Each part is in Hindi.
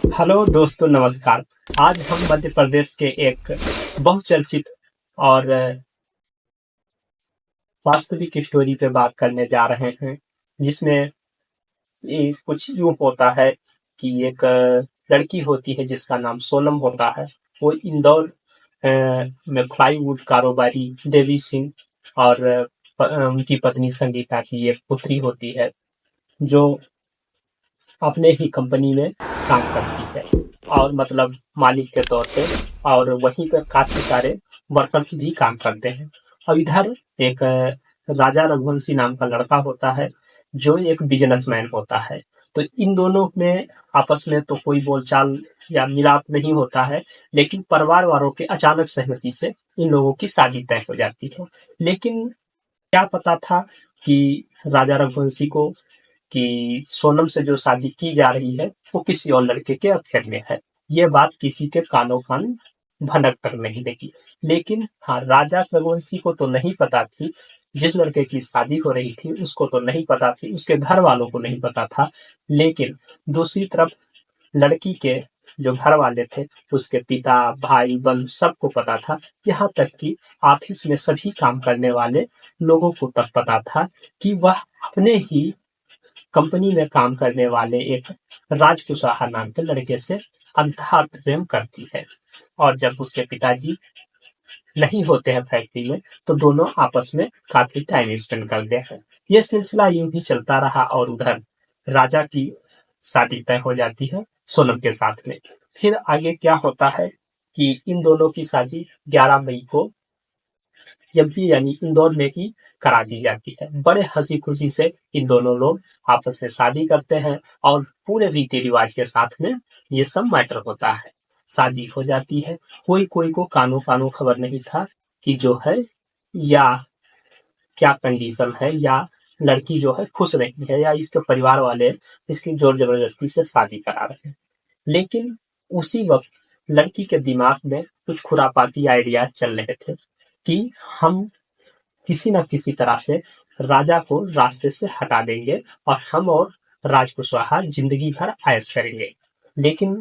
हेलो दोस्तों, नमस्कार। आज हम मध्य प्रदेश के एक बहुचर्चित और वास्तविक स्टोरी पे बात करने जा रहे हैं, जिसमें ये कुछ यूँ होता है कि एक लड़की होती है जिसका नाम सोनम होता है। वो इंदौर में प्लाईवुड कारोबारी देवी सिंह और उनकी पत्नी संगीता की एक पुत्री होती है, जो अपने ही कंपनी में काम करती है और मतलब मालिक के तौर पे। और वहीं पर काफी सारे वर्कर्स भी काम करते हैं। और इधर एक राजा रघुवंशी नाम का लड़का होता है, जो एक बिजनेसमैन होता है। तो इन दोनों में आपस में तो कोई बोलचाल या मिलाप नहीं होता है, लेकिन परिवार वालों के अचानक सहमति से इन लोगों की शादी तय हो जाती है। लेकिन क्या पता था कि राजा रघुवंशी को कि सोनम से जो शादी की जा रही है वो किसी और लड़के के अफेयर में है। ये बात किसी के कानों कान भनक तक नहीं लगी। लेकिन हाँ, राजा रघुवंशी को तो नहीं पता थी, जिस लड़के की शादी हो रही थी उसको तो नहीं पता थी, उसके घर वालों को नहीं पता था। लेकिन दूसरी तरफ लड़की के जो घर वाले थे, उसके पिता, भाई, बंधु सबको पता था। यहाँ तक कि ऑफिस में सभी काम करने वाले लोगों को तक पता था कि वह अपने ही कंपनी में काम करने वाले एक राज कुशवाहा नाम के लड़के से अथाह प्रेम करती है। और जब उसके पिताजी नहीं होते हैं फैक्ट्री में, तो दोनों आपस में काफी टाइम स्पेंड करते हैं। ये सिलसिला यूं ही चलता रहा और उधर राजा की शादी तय हो जाती है सोनम के साथ में। फिर आगे क्या होता है कि इन दोनों की शादी 11 मई को एमपी यानी इंदौर में ही करा दी जाती है। बड़े हंसी खुशी से इन दोनों लोग आपस में शादी करते हैं और पूरे रीति रिवाज के साथ में ये सब मैटर होता है। शादी हो जाती है। कोई को कानो कानो खबर नहीं था कि जो है या क्या कंडीशन है, या लड़की जो है खुश नहीं है, या इसके परिवार वाले इसकी जोर जबरदस्ती से शादी करा रहे हैं। लेकिन उसी वक्त लड़की के दिमाग में कुछ खुरापाती आइडियाज चल रहे थे कि हम किसी न किसी तरह से राजा को रास्ते से हटा देंगे और हम और राज कुशवाहा जिंदगी भर ऐश करेंगे। लेकिन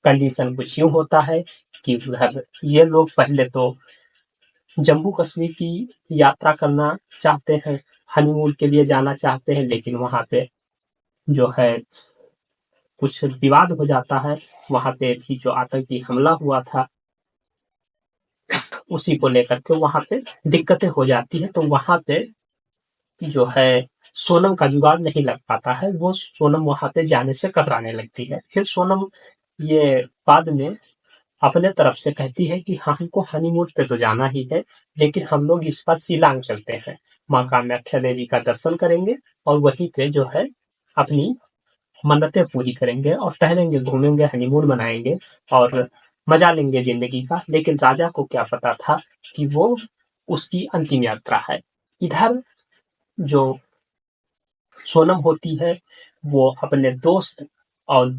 कंडीशन कुछ यूं होता है कि उधर ये लोग पहले तो जम्मू कश्मीर की यात्रा करना चाहते हैं, हनीमून के लिए जाना चाहते हैं, लेकिन वहां पे जो है कुछ विवाद हो जाता है। वहां पे भी जो आतंकी हमला हुआ था, उसी को लेकर के वहां पे दिक्कतें हो जाती है। तो वहां पे जो है सोनम का जुगाड़ नहीं लग पाता है। वो सोनम वहां पे जाने से कतराने लगती है। फिर सोनम ये बाद में अपने तरफ से कहती है कि हाँ, हमको हनीमून पे तो जाना ही है, लेकिन हम लोग इस बार शिलांग चलते हैं, माँ कामाख्या देवी का दर्शन करेंगे और वहीं पे जो है अपनी मन्नतें पूरी करेंगे और टहलेंगे, घूमेंगे, हनीमून मनाएंगे और मजा लेंगे जिंदगी का। लेकिन राजा को क्या पता था कि वो उसकी अंतिम यात्रा है। इधर जो सोनम होती है, वो अपने दोस्त और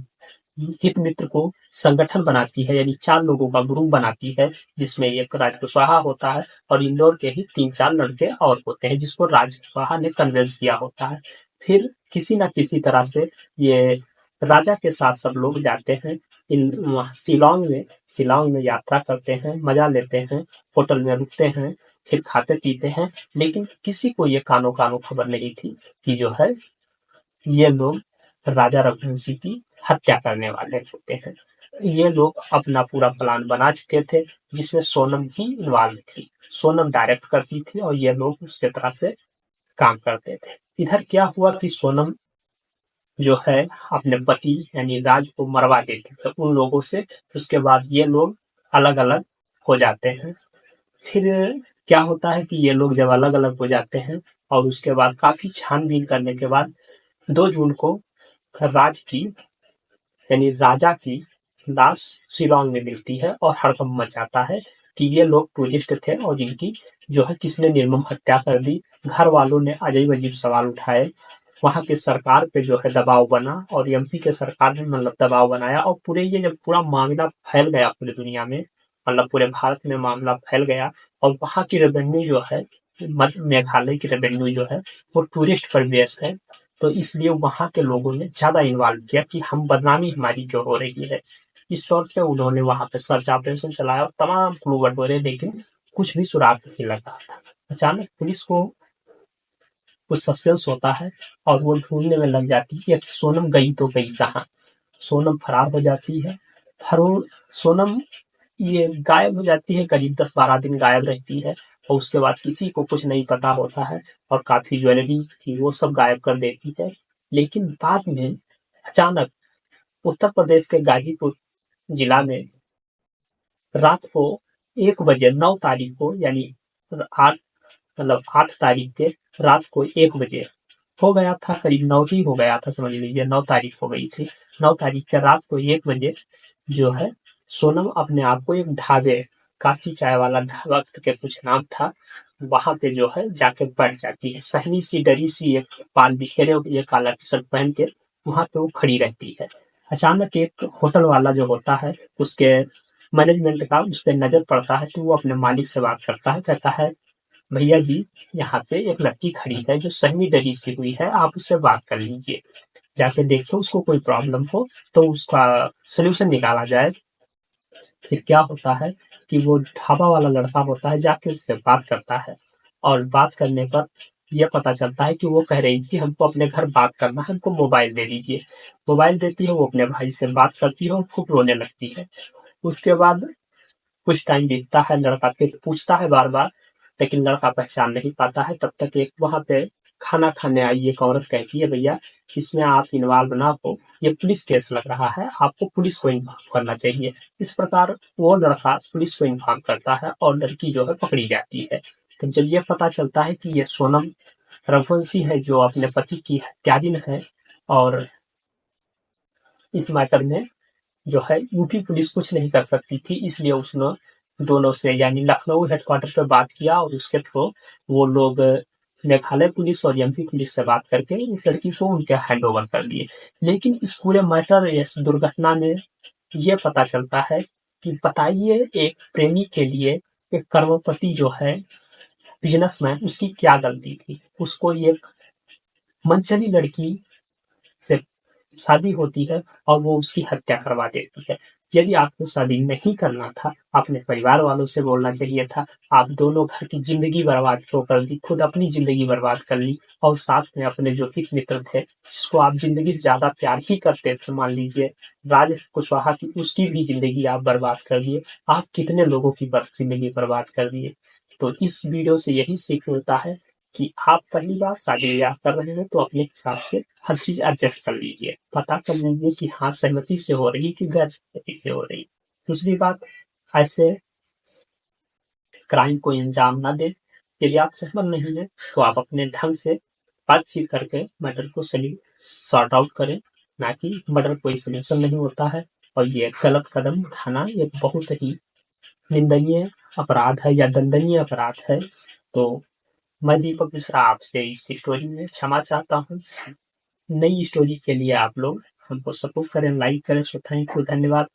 हित मित्र को संगठन बनाती है, यानी 4 लोगों का ग्रुप बनाती है, जिसमें एक राज कुशवाहा होता है और इंदौर के ही 3-4 लड़के और होते हैं, जिसको राज कुशवाहा ने कन्विंस किया होता है। फिर किसी न किसी तरह से ये राजा के साथ सब लोग जाते हैं इन वहाँ शिलांग में यात्रा करते हैं, मजा लेते हैं, होटल में रुकते हैं, फिर खाते पीते हैं। लेकिन किसी को ये कानो कानो खबर नहीं थी कि जो है ये लोग राजा रघुवंशी की हत्या करने वाले होते हैं। ये लोग अपना पूरा प्लान बना चुके थे, जिसमें सोनम भी इन्वॉल्व थी। सोनम डायरेक्ट करती थी और ये लोग उसके तरह से काम करते थे। इधर क्या हुआ कि सोनम जो है अपने पति यानी राज को मरवा देती है उन लोगों से। उसके बाद ये लोग अलग अलग हो जाते हैं। फिर क्या होता है कि ये लोग जब अलग अलग हो जाते हैं और उसके बाद काफी छानबीन करने के बाद 2 जून को राज की यानी राजा की लाश शिलांग में मिलती है और हड़कंप मच जाता है कि ये लोग टूरिस्ट थे और इनकी जो है किसने निर्मम हत्या कर दी। घर वालों ने अजीब अजीब सवाल उठाए। वहां की सरकार पे जो है दबाव बना और एमपी के सरकार ने मतलब दबाव बनाया, और पूरे ये जब पूरा मामला फैल गया पूरी दुनिया में, मतलब पूरे भारत में मामला फैल गया, और वहां की रेवेन्यू जो है, मध्य मेघालय की रेवेन्यू जो है वो टूरिस्ट पर बेस है। तो इसलिए वहाँ के लोगों ने ज़्यादा इन्वॉल्व किया कि हम बदनामी हमारी क्यों हो रही है। इस तौर पे उन्होंने वहाँ पे सर्च ऑपरेशन चलाया और तमाम क्लू बटोरे, लेकिन कुछ भी सुराग नहीं लगा था। अचानक पुलिस को कुछ सस्पेंस होता है और वो ढूंढने में लग जाती है कि सोनम गई तो गई कहाँ। सोनम फरार हो जाती है। फरो सोनम ये गायब हो जाती है, करीब 10-12 दिन गायब रहती है और उसके बाद किसी को कुछ नहीं पता होता है और काफी ज्वेलरी थी वो सब गायब कर देती है। लेकिन बाद में अचानक उत्तर प्रदेश के गाजीपुर जिला में रात को 1 बजे 9 तारीख को, यानी 8 8 तारीख के रात को 1 बजे हो गया था, करीब 9 ही हो गया था, समझ लीजिए 9 तारीख हो गई थी। 9 तारीख के रात को 1 बजे जो है सोनम अपने आप को एक ढाबे, काशी चाय वाला ढाबा करके कुछ नाम था, वहां पे जो है जाके बैठ जाती है। सहमी सी डरी सी एक बाल बिखेरे हुए काला टी शर्ट पहन के वहां पे वो खड़ी रहती है। अचानक एक होटल वाला जो होता है उसके मैनेजमेंट का उस पर नजर पड़ता है, तो वो अपने मालिक से बात करता है, कहता है भैया जी यहाँ पे एक लड़की खड़ी है जो सहमी डरी सी हुई है, आप उससे बात कर लीजिए, जाके देखिए उसको कोई प्रॉब्लम हो तो उसका सोल्यूशन निकाला जाए। फिर क्या होता है कि वो ढाबा वाला लड़का होता है, जाके उससे बात करता है और बात करने पर यह पता चलता है कि वो कह रही थी हमको अपने घर बात करना है, हमको मोबाइल दे दीजिए। मोबाइल देती है, वो अपने भाई से बात करती है और खूब रोने लगती है। उसके बाद कुछ टाइम बीतता है, लड़का फिर पूछता है बार बार, लेकिन लड़का पहचान नहीं पाता है। तब तक एक वहां पे खाना खाने आई एक औरत कहती है भैया इसमें आप इन्वॉल्व ना हो, ये पुलिस केस लग रहा है, आपको पुलिस को इन्वॉल्व करना चाहिए। इस प्रकार वो लड़का पुलिस को इन्वॉल्व करता है और लड़की जो है पकड़ी जाती है। तो जब ये पता चलता है कि ये सोनम रघुवंशी है जो अपने पति की हत्यारिन है, और इस मैटर में जो है यूपी पुलिस कुछ नहीं कर सकती थी, इसलिए उसने दोनों से यानी लखनऊ हेडक्वार्टर पे बात किया और उसके थ्रू वो लोग मेघालय पुलिस और एमपी पुलिस से बात करके इस लड़की को उनके हैंड ओवर कर दिए। लेकिन इस पूरे मैटर, इस दुर्घटना में ये पता चलता है कि बताइए एक प्रेमी के लिए एक करोड़पति जो है बिजनेसमैन, उसकी क्या गलती थी। उसको एक मनचली लड़की से शादी होती है और वो उसकी हत्या करवा देती है। यदि आपको शादी नहीं करना था, अपने परिवार वालों से बोलना चाहिए था। आप दोनों घर की जिंदगी बर्बाद क्यों कर दी, खुद अपनी जिंदगी बर्बाद कर ली और साथ में अपने जो हित मित्र थे जिसको आप जिंदगी से ज्यादा प्यार ही करते थे, मान लीजिए राज कुशवाहा की, उसकी भी जिंदगी आप बर्बाद कर दिए। आप कितने लोगों की जिंदगी बर्बाद कर दिए। तो इस वीडियो से यही सीख मिलता है कि आप पहली बार शादी ब्याह कर रहे हैं तो अपने हिसाब से हर चीज एडजस्ट कर लीजिए, पता कर लीजिए कि हाँ सहमति से हो रही कि गैर सहमति से हो रही। दूसरी बात, ऐसे क्राइम को अंजाम ना दें। यदि आप सहमत नहीं है तो आप अपने ढंग से बातचीत करके मैटर को सॉर्ट आउट करें, ना कि मर्डर कोई सोल्यूशन नहीं होता है। और ये गलत कदम उठाना ये बहुत ही निंदनीय अपराध है या दंडनीय अपराध है। तो मैं दीपक मिश्रा आपसे इस स्टोरी में क्षमा चाहता हूँ। नई स्टोरी के लिए आप लोग हमको सपोर्ट करें, लाइक करें। सो थैंक यू, धन्यवाद।